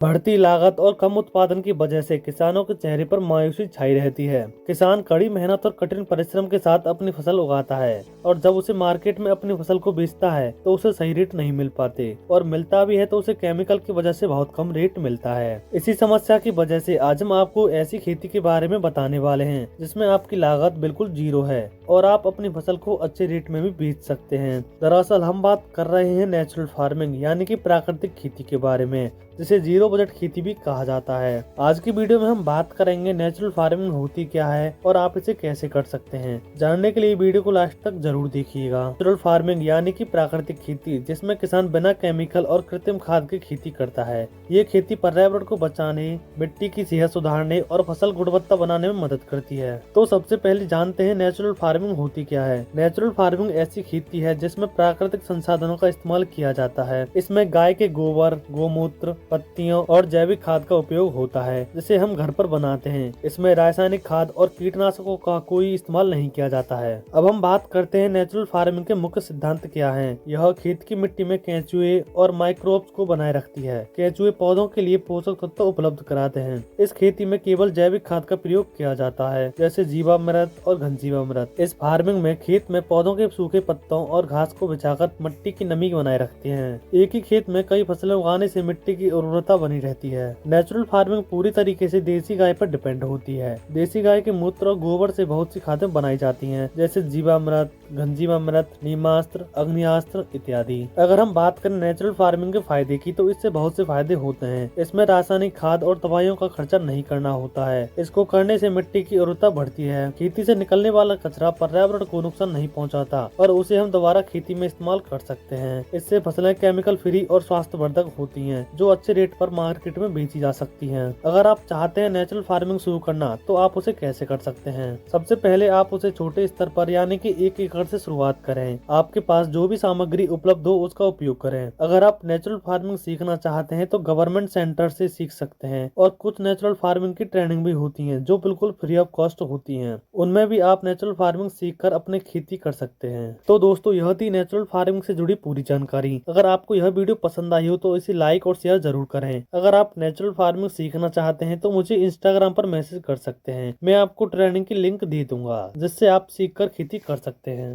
बढ़ती लागत और कम उत्पादन की वजह से किसानों के चेहरे पर मायूसी छाई रहती है। किसान कड़ी मेहनत और कठिन परिश्रम के साथ अपनी फसल उगाता है और जब उसे मार्केट में अपनी फसल को बेचता है तो उसे सही रेट नहीं मिल पाते और मिलता भी है तो उसे केमिकल की वजह से बहुत कम रेट मिलता है। इसी समस्या की वजह से आज हम आपको ऐसी खेती के बारे में बताने वाले हैं जिसमें आपकी लागत बिल्कुल जीरो है और आप अपनी फसल को अच्छे रेट में भी बेच सकते हैं। दरअसल हम बात कर रहे हैं नेचुरल फार्मिंग यानी कि प्राकृतिक खेती के बारे में, जिसे जीरो बजट खेती भी कहा जाता है। आज की वीडियो में हम बात करेंगे नेचुरल फार्मिंग होती क्या है और आप इसे कैसे कर सकते हैं। जानने के लिए वीडियो को लास्ट तक जरूर देखिएगा। नेचुरल फार्मिंग यानी कि प्राकृतिक खेती, जिसमें किसान बिना केमिकल और कृत्रिम खाद की खेती करता है। ये खेती पर्यावरण को बचाने, मिट्टी की सेहत सुधारने और फसल गुणवत्ता बनाने में मदद करती है। तो सबसे पहले जानते हैं नेचुरल फार्मिंग होती क्या है। नेचुरल फार्मिंग ऐसी खेती है जिसमें प्राकृतिक संसाधनों का इस्तेमाल किया जाता है। इसमें गाय के गोबर, गोमूत्र, पत्तियों और जैविक खाद का उपयोग होता है जिसे हम घर पर बनाते हैं। इसमें रासायनिक खाद और कीटनाशकों का कोई इस्तेमाल नहीं किया जाता है। अब हम बात करते हैं नेचुरल फार्मिंग के मुख्य सिद्धांत क्या हैं। यह खेत की मिट्टी में केंचुए और माइक्रोब्स को बनाए रखती है। केंचुए पौधों के लिए पोषक तत्व उपलब्ध कराते हैं। इस खेती में केवल जैविक खाद का प्रयोग किया जाता है, जैसे जीवामृत और घनजीवामृत। इस फार्मिंग में खेत में पौधों के सूखे पत्तों और घास को बिछाकर मिट्टी की नमी बनाए रखते हैं। एक ही खेत में कई फसलें उगाने से मिट्टी की उर्वरता बनी रहती है। नेचुरल फार्मिंग पूरी तरीके से देसी गाय पर डिपेंड होती है। देसी गाय के मूत्र और गोबर से बहुत सी खादें बनाई जाती हैं, जैसे जीवामृत, घनजीवामृत, नीमास्त्र, अग्नियास्त्र इत्यादि। अगर हम बात करें नेचुरल फार्मिंग के फायदे की, तो इससे बहुत से फायदे होते हैं। इसमें रासायनिक खाद और दवाइयों का खर्चा नहीं करना होता है। इसको करने से मिट्टी की उर्वरता बढ़ती है। खेती से निकलने वाला कचरा पर्यावरण को नुकसान नहीं पहुंचाता और उसे हम दोबारा खेती में इस्तेमाल कर सकते हैं। इससे फसलें केमिकल फ्री और स्वास्थ्यवर्धक होती हैं, जो अच्छे रेट पर मार्केट में बेची जा सकती हैं। अगर आप चाहते हैं नेचुरल फार्मिंग शुरू करना, तो आप उसे कैसे कर सकते हैं। सबसे पहले आप उसे छोटे स्तर पर यानी कि 1 एकड़ से शुरुआत करें। आपके पास जो भी सामग्री उपलब्ध हो उसका उपयोग करें। अगर आप नेचुरल फार्मिंग सीखना चाहते हैं तो गवर्नमेंट सेंटर से सीख सकते हैं और कुछ नेचुरल फार्मिंग की ट्रेनिंग भी होती है जो बिल्कुल फ्री ऑफ कॉस्ट होती है। उनमें भी आप नेचुरल फार्मिंग सीख कर अपने खेती कर सकते हैं। तो दोस्तों, यह थी नेचुरल फार्मिंग से जुड़ी पूरी जानकारी। अगर आपको यह वीडियो पसंद आई हो तो इसे लाइक और शेयर जरूर करें। अगर आप नेचुरल फार्मिंग सीखना चाहते हैं तो मुझे इंस्टाग्राम पर मैसेज कर सकते हैं। मैं आपको ट्रेनिंग की लिंक दे दूंगा जिससे आप सीखकर खेती कर सकते हैं।